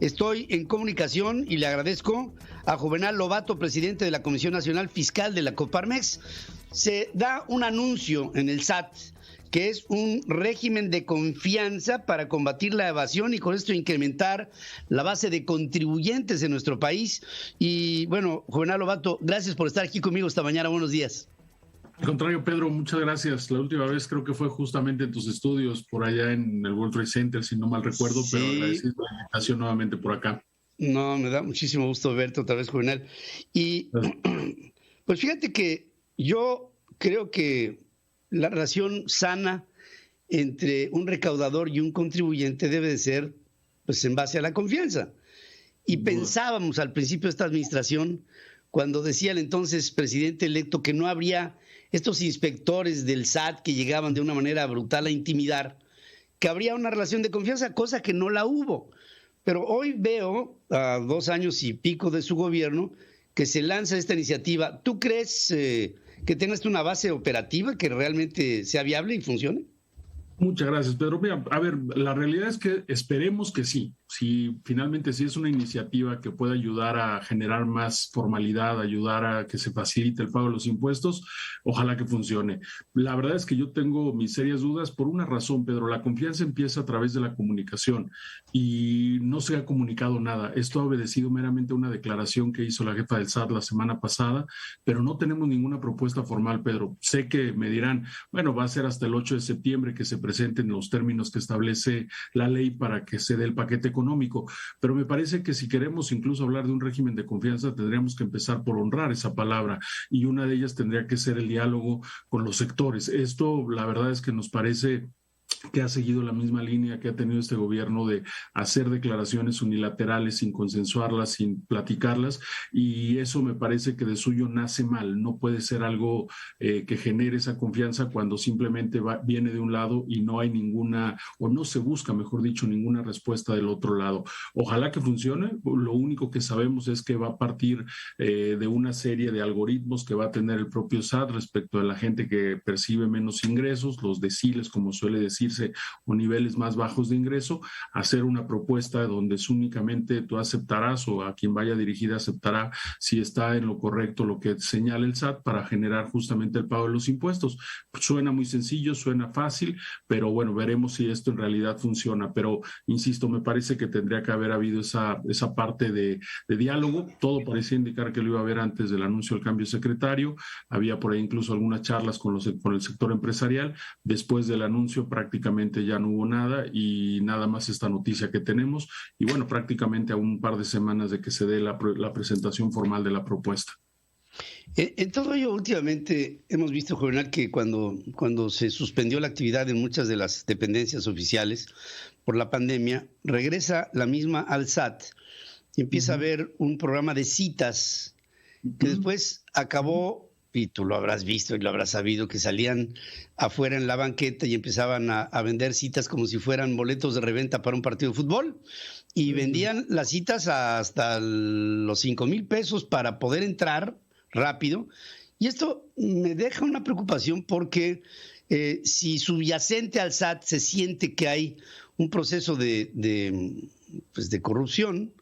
Estoy en comunicación y le agradezco a Juvenal Lobato, presidente de la Comisión Nacional Fiscal de la Coparmex. Se da un anuncio en el SAT que es un régimen de confianza para combatir la evasión y con esto incrementar la base de contribuyentes en nuestro país. Y bueno, Juvenal Lobato, gracias por estar aquí conmigo esta mañana. Buenos días. Al contrario, Pedro, muchas gracias. La última vez creo que fue justamente en tus estudios por allá en el World Trade Center, si no mal recuerdo, Sí. Pero agradecido la invitación nuevamente por acá. No, me da muchísimo gusto verte otra vez, Juvenal. Y pues fíjate que yo creo que la relación sana entre un recaudador y un contribuyente debe de ser pues en base a la confianza. Y pensábamos al principio de esta administración, cuando decía el entonces presidente electo que no habría estos inspectores del SAT que llegaban de una manera brutal a intimidar, que habría una relación de confianza, cosa que no la hubo. Pero hoy veo, a 2 años y pico de su gobierno, que se lanza esta iniciativa. ¿Tú crees que tengas una base operativa que realmente sea viable y funcione? Muchas gracias, Pedro. Mira, a ver, la realidad es que esperemos que sí. Si finalmente sí es una iniciativa que pueda ayudar a generar más formalidad, ayudar a que se facilite el pago de los impuestos, ojalá que funcione. La verdad es que yo tengo mis serias dudas por una razón, Pedro. La confianza empieza a través de la comunicación y no se ha comunicado nada. Esto ha obedecido meramente a una declaración que hizo la jefa del SAT la semana pasada, pero no tenemos ninguna propuesta formal, Pedro. Sé que me dirán, bueno, va a ser hasta el 8 de septiembre que se presenten los términos que establece la ley para que se dé el paquete económico, pero me parece que si queremos incluso hablar de un régimen de confianza tendríamos que empezar por honrar esa palabra y una de ellas tendría que ser el diálogo con los sectores. Esto la verdad es que nos parece que ha seguido la misma línea que ha tenido este gobierno de hacer declaraciones unilaterales sin consensuarlas, sin platicarlas, y eso me parece que de suyo nace mal. No puede ser algo que genere esa confianza cuando simplemente viene de un lado y no hay ninguna, o no se busca, mejor dicho, ninguna respuesta del otro lado. Ojalá que funcione. Lo único que sabemos es que va a partir de una serie de algoritmos que va a tener el propio SAT respecto de la gente que percibe menos ingresos, los deciles, como suele decirse, o niveles más bajos de ingreso, hacer una propuesta donde únicamente tú aceptarás o a quien vaya dirigida aceptará si está en lo correcto lo que señala el SAT para generar justamente el pago de los impuestos. Suena muy sencillo, suena fácil, pero bueno, veremos si esto en realidad funciona. Pero insisto, me parece que tendría que haber habido esa parte de diálogo. Todo parecía indicar que lo iba a haber antes del anuncio del cambio secretario. Había por ahí incluso algunas charlas con el sector empresarial. Después del anuncio prácticamente ya no hubo nada y nada más esta noticia que tenemos y bueno, prácticamente a un par de semanas de que se dé la presentación formal de la propuesta. En todo ello, últimamente hemos visto, Juvenal, que cuando se suspendió la actividad en muchas de las dependencias oficiales por la pandemia, regresa la misma al SAT y empieza a haber un programa de citas que después acabó, y tú lo habrás visto y lo habrás sabido, que salían afuera en la banqueta y empezaban a vender citas como si fueran boletos de reventa para un partido de fútbol y vendían las citas hasta los 5,000 pesos para poder entrar rápido. Y esto me deja una preocupación porque si subyacente al SAT se siente que hay un proceso de corrupción,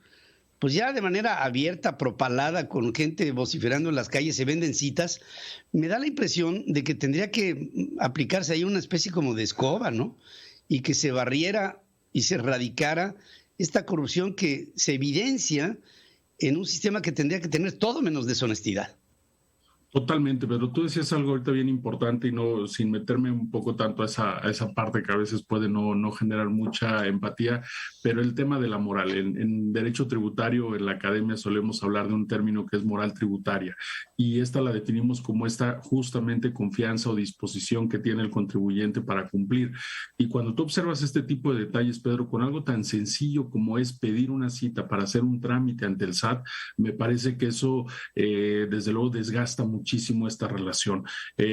pues ya de manera abierta, propalada, con gente vociferando en las calles, se venden citas, me da la impresión de que tendría que aplicarse ahí una especie como de escoba, ¿no? Y que se barriera y se erradicara esta corrupción que se evidencia en un sistema que tendría que tener todo menos deshonestidad. Totalmente, pero tú decías algo ahorita bien importante y no sin meterme un poco tanto a esa parte que a veces puede no generar mucha empatía, pero el tema de la moral. En derecho tributario, en la academia solemos hablar de un término que es moral tributaria y esta la definimos como esta justamente confianza o disposición que tiene el contribuyente para cumplir. Y cuando tú observas este tipo de detalles, Pedro, con algo tan sencillo como es pedir una cita para hacer un trámite ante el SAT, me parece que eso desde luego desgasta muchísimo esta relación.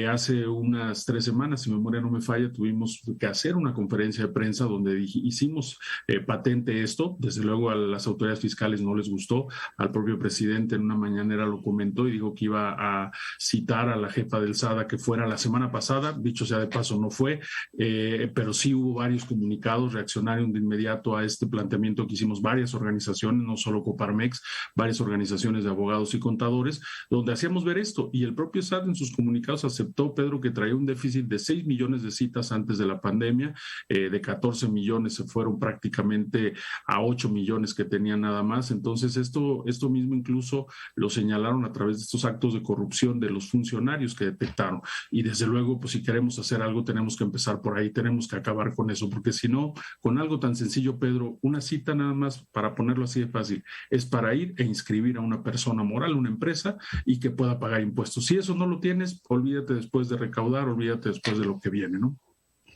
Hace unas 3 semanas, si mi memoria no me falla, tuvimos que hacer una conferencia de prensa donde hicimos patente esto. Desde luego a las autoridades fiscales no les gustó, al propio presidente en una mañanera lo comentó y dijo que iba a citar a la jefa del SAT que fuera la semana pasada, dicho sea de paso no fue, pero sí hubo varios comunicados, reaccionaron de inmediato a este planteamiento que hicimos varias organizaciones, no solo Coparmex, varias organizaciones de abogados y contadores, donde hacíamos ver esto, y el propio SAT en sus comunicados aceptó, Pedro, que traía un déficit de 6 millones de citas antes de la pandemia, de 14 millones se fueron prácticamente a 8 millones que tenían nada más. Entonces esto mismo incluso lo señalaron a través de estos actos de corrupción de los funcionarios que detectaron, y desde luego pues si queremos hacer algo tenemos que empezar por ahí, tenemos que acabar con eso, porque si no, con algo tan sencillo, Pedro, una cita nada más, para ponerlo así de fácil, es para ir e inscribir a una persona moral, una empresa, y que pueda pagar impuestos. Si eso no lo tienes, olvídate después de recaudar, olvídate después de lo que viene, ¿no?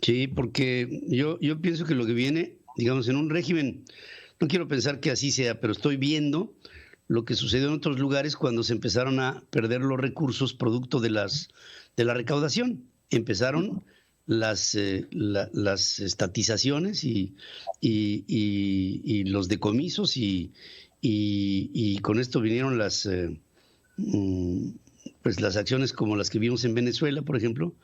Sí, porque yo pienso que lo que viene, digamos, en un régimen, no quiero pensar que así sea, pero estoy viendo lo que sucedió en otros lugares cuando se empezaron a perder los recursos producto de la recaudación. Empezaron las estatizaciones y los decomisos y con esto vinieron las acciones como las que vimos en Venezuela, por ejemplo.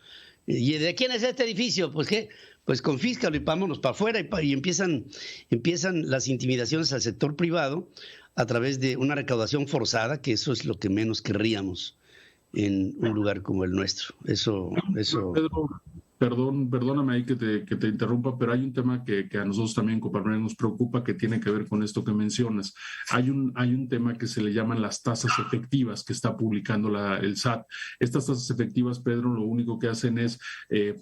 ¿Y de quién es este edificio? Pues qué, pues confíscalo y vámonos para afuera, y empiezan las intimidaciones al sector privado a través de una recaudación forzada, que eso es lo que menos querríamos en un lugar como el nuestro. Eso. Pedro, perdóname ahí que te interrumpa, pero hay un tema que a nosotros también, Coparmex, nos preocupa, que tiene que ver con esto que mencionas. Hay un tema que se le llaman las tasas efectivas que está publicando el SAT. Estas tasas efectivas, Pedro, lo único que hacen es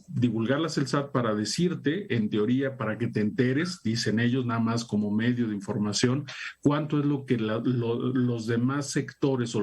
divulgarlas el SAT para decirte, en teoría, para que te enteres, dicen ellos, nada más como medio de información, cuánto es lo que los demás sectores o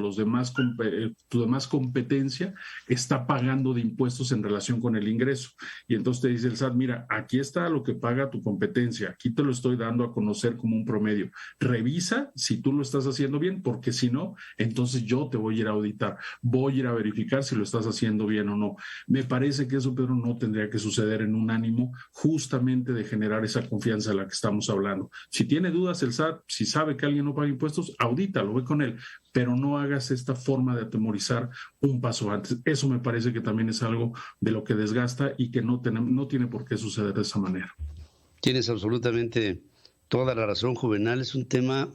tu demás competencia está pagando de impuestos en relación con el ingreso. Y entonces te dice el SAT, mira, aquí está lo que paga tu competencia, aquí te lo estoy dando a conocer como un promedio. Revisa si tú lo estás haciendo bien, porque si no, entonces yo te voy a ir a auditar, voy a ir a verificar si lo estás haciendo bien o no. Me parece que eso, Pedro, no tendría que suceder en un ánimo justamente de generar esa confianza de la que estamos hablando. Si tiene dudas el SAT, si sabe que alguien no paga impuestos, audítalo, ve con él, pero no hagas esta forma de atemorizar un paso antes. Eso me parece que también es algo de lo que desgasta y que no tiene por qué suceder de esa manera. Tienes absolutamente toda la razón, Juvenal. Es un tema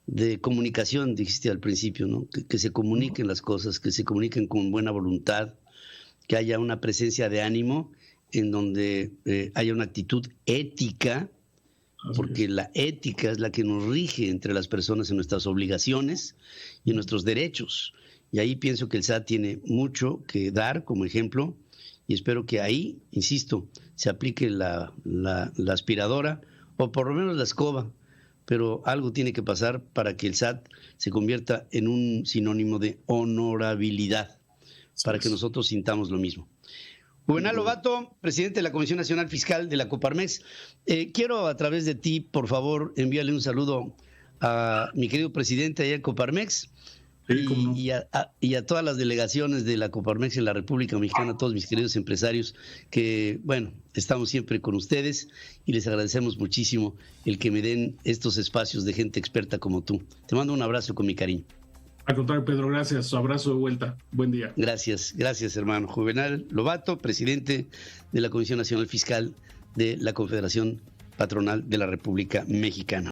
de comunicación, dijiste al principio, ¿no? Que se comuniquen las cosas, que se comuniquen con buena voluntad, que haya una presencia de ánimo en donde haya una actitud ética, porque la ética es la que nos rige entre las personas en nuestras obligaciones y en nuestros derechos. Y ahí pienso que el SAT tiene mucho que dar como ejemplo, y espero que ahí, insisto, se aplique la aspiradora o por lo menos la escoba, pero algo tiene que pasar para que el SAT se convierta en un sinónimo de honorabilidad, para que nosotros sintamos lo mismo. Juvenal Lobato, presidente de la Comisión Nacional Fiscal de la Coparmex, quiero a través de ti, por favor, enviarle un saludo a mi querido presidente allá en Coparmex, y a todas las delegaciones de la Coparmex en la República Mexicana, a todos mis queridos empresarios, que, bueno, estamos siempre con ustedes y les agradecemos muchísimo el que me den estos espacios de gente experta como tú. Te mando un abrazo con mi cariño. Al contrario, Pedro, gracias. Abrazo de vuelta. Buen día. Gracias, hermano. Juvenal Lobato, presidente de la Comisión Nacional Fiscal de la Confederación Patronal de la República Mexicana.